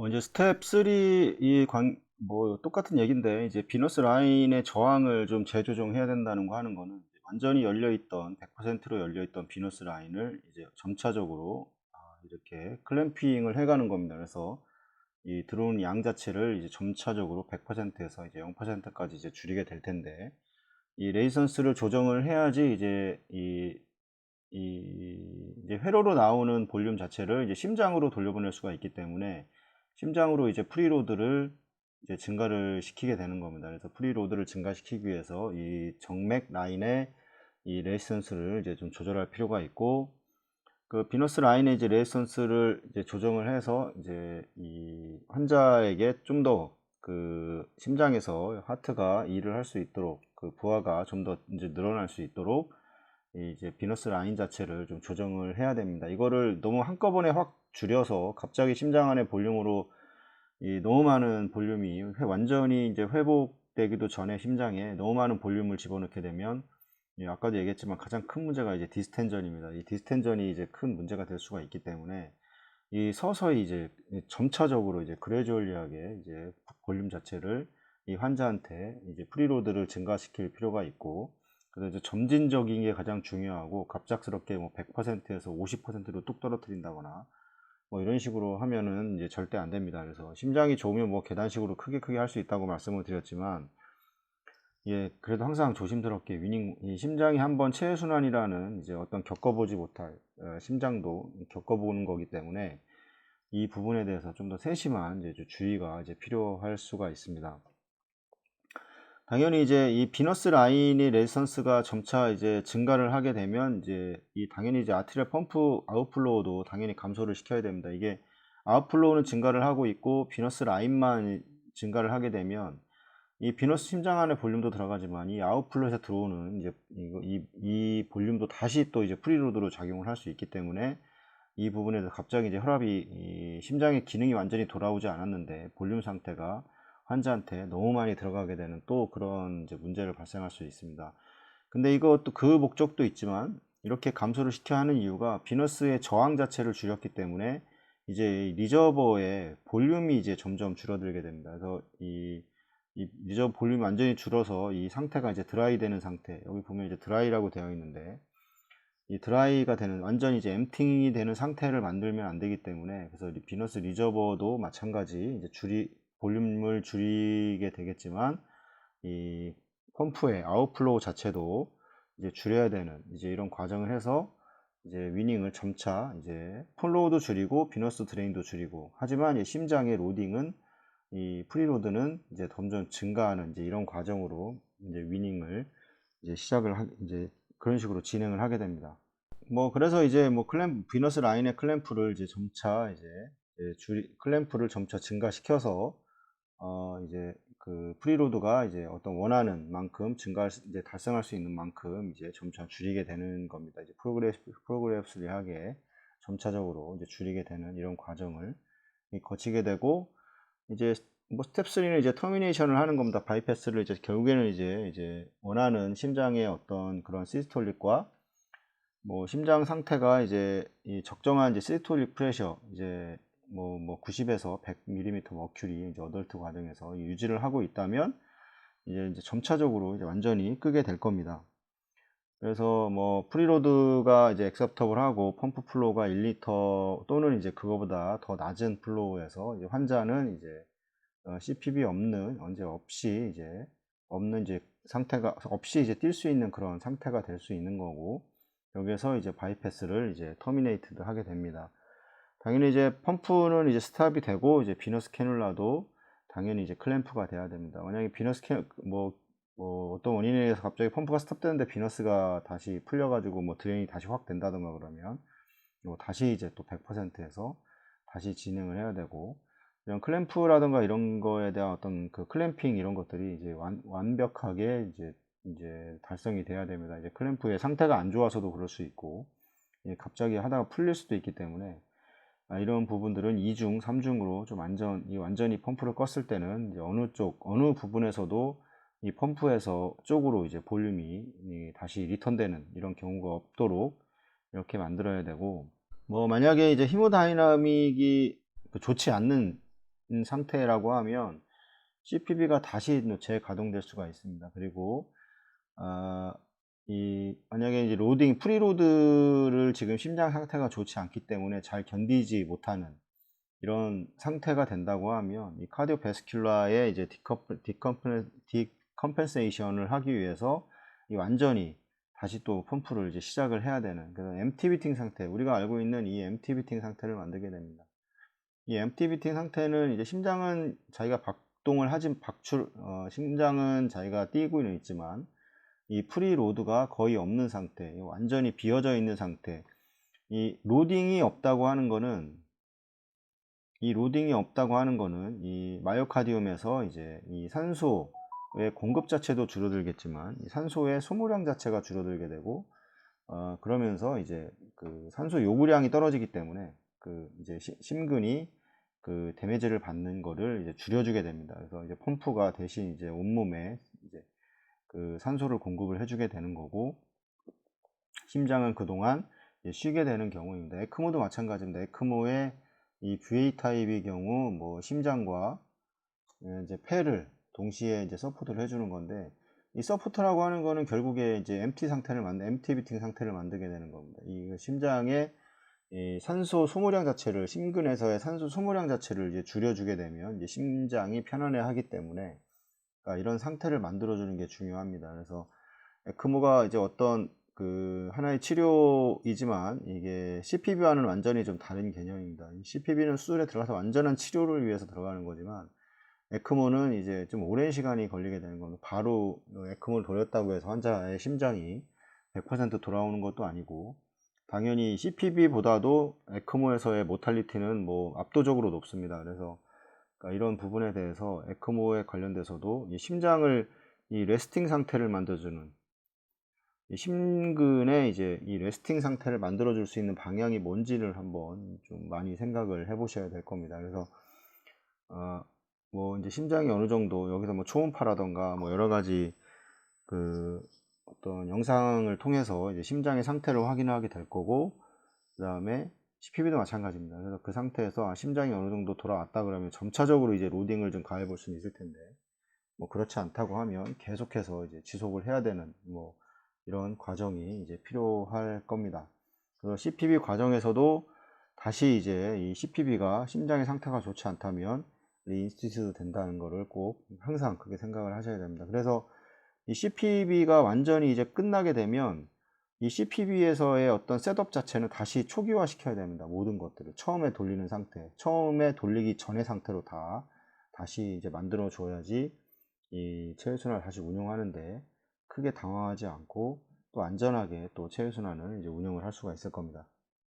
이제 스텝 3 뭐 똑같은 얘기인데, 이제 비너스 라인의 저항을 좀 재조정해야 된다는 거 하는 거는, 이제 완전히 열려 있던 100%로 열려 있던 비너스 라인을 이제 점차적으로 이렇게 클램핑을 해가는 겁니다. 그래서 이 들어오는 양 자체를 이제 점차적으로 100%에서 이제 0%까지 이제 줄이게 될 텐데, 이 레이선스를 조정을 해야지 이제 이제 회로로 나오는 볼륨 자체를 이제 심장으로 돌려보낼 수가 있기 때문에, 심장으로 이제 프리로드를 이제 증가를 시키게 되는 겁니다. 그래서 프리로드를 증가시키기 위해서 이 정맥 라인의 이 레지스턴스를 이제 좀 조절할 필요가 있고, 그 비너스 라인의 이제 레지스턴스를 이제 조정을 해서 이제 이 환자에게 좀 더 그 심장에서 하트가 일을 할 수 있도록, 그 부하가 좀 더 이제 늘어날 수 있도록 이제 비너스 라인 자체를 좀 조정을 해야 됩니다. 이거를 너무 한꺼번에 확 줄여서 갑자기 심장 안의 볼륨으로 이 너무 많은 볼륨이 완전히 이제 회복되기도 전에 심장에 너무 많은 볼륨을 집어넣게 되면, 아까도 얘기했지만 가장 큰 문제가 이제 디스텐전입니다. 이 디스텐전이 이제 큰 문제가 될 수가 있기 때문에, 이 서서히 이제 점차적으로 이제 그래주얼리하게 이제 볼륨 자체를 이 환자한테 이제 프리로드를 증가시킬 필요가 있고, 그래서 이제 점진적인 게 가장 중요하고, 갑작스럽게 뭐 100%에서 50%로 뚝 떨어뜨린다거나 뭐 이런 식으로 하면은 이제 절대 안 됩니다. 그래서 심장이 좋으면 뭐 계단식으로 크게 할 수 있다고 말씀을 드렸지만, 예, 그래도 항상 조심스럽게 이 심장이 한번 체외순환이라는 이제 어떤 겪어보지 못할 심장도 겪어보는 거기 때문에, 이 부분에 대해서 좀 더 세심한 이제 주의가 이제 필요할 수가 있습니다. 당연히 이제 이 비너스 라인의 레지스턴스가 점차 이제 증가를 하게 되면, 이제 당연히 이제 아트리얼 펌프 아웃플로우도 당연히 감소를 시켜야 됩니다. 이게 아웃플로우는 증가를 하고 있고 비너스 라인만 증가를 하게 되면, 이 비너스 심장 안에 볼륨도 들어가지만 이 아웃플로에서 들어오는 이제 이 볼륨도 다시 또 이제 프리로드로 작용을 할 수 있기 때문에, 이 부분에서 갑자기 이제 혈압이, 이 심장의 기능이 완전히 돌아오지 않았는데 볼륨 상태가 환자한테 너무 많이 들어가게 되는 또 그런 이제 문제를 발생할 수 있습니다. 근데 이것도 그 목적도 있지만, 이렇게 감소를 시켜야 하는 이유가 비너스의 저항 자체를 줄였기 때문에 이제 리저버의 볼륨이 이제 점점 줄어들게 됩니다. 그래서 이 리저버 볼륨이 완전히 줄어서 이 상태가 이제 드라이 되는 상태, 여기 보면 이제 드라이라고 되어 있는데, 이 드라이가 되는, 완전히 이제 엠팅이 되는 상태를 만들면 안 되기 때문에, 그래서 비너스 리저버도 마찬가지 이제 볼륨을 줄이게 되겠지만, 이 펌프의 아웃플로우 자체도 이제 줄여야 되는 이제 이런 과정을 해서 이제 위닝을 점차 이제 플로우도 줄이고 비너스 드레인도 줄이고, 하지만 이 심장의 로딩은, 이 프리로드는 이제 점점 증가하는 이제 이런 과정으로 이제 위닝을 이제 이제 그런 식으로 진행을 하게 됩니다. 뭐 그래서 이제 뭐 비너스 라인의 클램프를 이제 점차 클램프를 점차 증가시켜서 이제 그 프리로드가 이제 어떤 원하는 만큼 이제 달성할 수 있는 만큼 이제 점차 줄이게 되는 겁니다. 이제 프로그레스리하게 점차적으로 이제 줄이게 되는 이런 과정을 거치게 되고, 이제 뭐 스텝 3는 이제 터미네이션을 하는 겁니다. 바이패스를 이제 결국에는 이제 원하는 심장의 어떤 그런 시스톨릭과 뭐 심장 상태가 이제 이 적정한 이제 시스톨릭 프레셔, 이제 뭐 90에서 100mm 머큐리 이제 어덜트 과정에서 유지를 하고 있다면, 이제 점차적으로 이제 완전히 끄게 될 겁니다. 그래서 뭐 프리로드가 이제 액셉터블 하고 펌프 플로우가 1리터 또는 이제 그거보다 더 낮은 플로우에서, 이제 환자는 이제 CPB 없는 이제 상태가 없이 이제 뛸 수 있는 그런 상태가 될 수 있는 거고, 여기에서 이제 바이패스를 이제 터미네이트드 하게 됩니다. 당연히 이제 펌프는 이제 스탑이 되고, 이제 비너스 캐뉼라도 당연히 이제 클램프가 돼야 됩니다. 만약에 뭐 어떤 원인에 의해서 갑자기 펌프가 스탑되는데 비너스가 다시 풀려가지고 뭐 드레인이 다시 확 된다던가 그러면, 다시 이제 또 100%에서 다시 진행을 해야 되고, 이런 클램프라든가 이런 거에 대한 어떤 그 클램핑 이런 것들이 이제 완벽하게 이제 달성이 돼야 됩니다. 이제 클램프의 상태가 안 좋아서도 그럴 수 있고, 갑자기 하다가 풀릴 수도 있기 때문에, 이런 부분들은 2중, 3중으로 좀 완전히 펌프를 껐을 때는 이제 어느 부분에서도 이 펌프에서 쪽으로 이제 볼륨이 다시 리턴되는 이런 경우가 없도록 이렇게 만들어야 되고, 뭐 만약에 이제 히모다이나믹이 좋지 않는 상태라고 하면 CPB가 다시 재가동될 수가 있습니다. 그리고 만약에 이제 프리로드를 지금 심장 상태가 좋지 않기 때문에 잘 견디지 못하는 이런 상태가 된다고 하면 이 카디오베스큘라의 이제 디컴펜세이션을 하기 위해서 완전히 다시 또 펌프를 이제 시작을 해야 되는, 그래서 MT 비팅 상태, 우리가 알고 있는 이 MT 비팅 상태를 만들게 됩니다. 이 MT 비팅 상태는 이제 심장은 자기가 박동을 심장은 자기가 뛰고는 있지만 이 프리로드가 거의 없는 상태, 완전히 비어져 있는 상태. 이 로딩이 없다고 하는 거는 이 마이오카디움에서 이제 이 산소의 공급 자체도 줄어들겠지만 이 산소의 소모량 자체가 줄어들게 되고, 그러면서 이제 그 산소 요구량이 떨어지기 때문에 그 이제 심근이 그 데미지를 받는 거를 이제 줄여주게 됩니다. 그래서 이제 펌프가 대신 이제 온몸에 이제 그 산소를 공급을 해주게 되는 거고, 심장은 그동안 이제 쉬게 되는 경우입니다. 에크모도 마찬가지입니다. 에크모의 이 VA 타입의 경우 뭐 심장과 이제 폐를 동시에 이제 서포트를 해주는 건데, 이 서포트라고 하는 거는 결국에 이제 MT 비팅 상태를 만들게 되는 겁니다. 이 심장의 이 산소 소모량 자체를, 심근에서의 산소 소모량 자체를 이제 줄여주게 되면 이제 심장이 편안해 하기 때문에, 그러니까 이런 상태를 만들어주는 게 중요합니다. 그래서 에크모가 이제 어떤 그 하나의 치료이지만 이게 CPB와는 완전히 좀 다른 개념입니다. CPB는 수술에 들어가서 완전한 치료를 위해서 들어가는 거지만, 에크모는 이제 좀 오랜 시간이 걸리게 되는 겁니다. 바로 에크모를 돌렸다고 해서 환자의 심장이 100% 돌아오는 것도 아니고, 당연히 CPB보다도 에크모에서의 모탈리티는 뭐 압도적으로 높습니다. 그래서 그러니까 이런 부분에 대해서 에크모에 관련돼서도 이 심장을 이 레스팅 상태를 만들어주는, 이 심근의 이제 이 레스팅 상태를 만들어줄 수 있는 방향이 뭔지를 한번 좀 많이 생각을 해 보셔야 될 겁니다. 그래서 뭐 이제 심장이 어느 정도 여기서 뭐 초음파라던가 뭐 여러 가지 그 어떤 영상을 통해서 이제 심장의 상태를 확인하게 될 거고, 그 다음에 CPB도 마찬가지입니다. 그래서 그 상태에서 심장이 어느 정도 돌아왔다 그러면 점차적으로 이제 로딩을 좀 가해 볼 수는 있을 텐데, 뭐 그렇지 않다고 하면 계속해서 이제 지속을 해야 되는 뭐 이런 과정이 이제 필요할 겁니다. 그래서 CPB 과정에서도 다시 이제 이 CPB가 심장의 상태가 좋지 않다면 리인스티튜트 된다는 거를 꼭 항상 그렇게 생각을 하셔야 됩니다. 그래서 이 CPB가 완전히 이제 끝나게 되면 이 CPB에서의 어떤 셋업 자체는 다시 초기화 시켜야 됩니다. 모든 것들을 처음에 돌리는 상태, 처음에 돌리기 전의 상태로 다시 이제 만들어 줘야지 이 체외순환을 다시 운영하는데 크게 당황하지 않고 또 안전하게 또 체외순환을 이제 운영을 할 수가 있을 겁니다.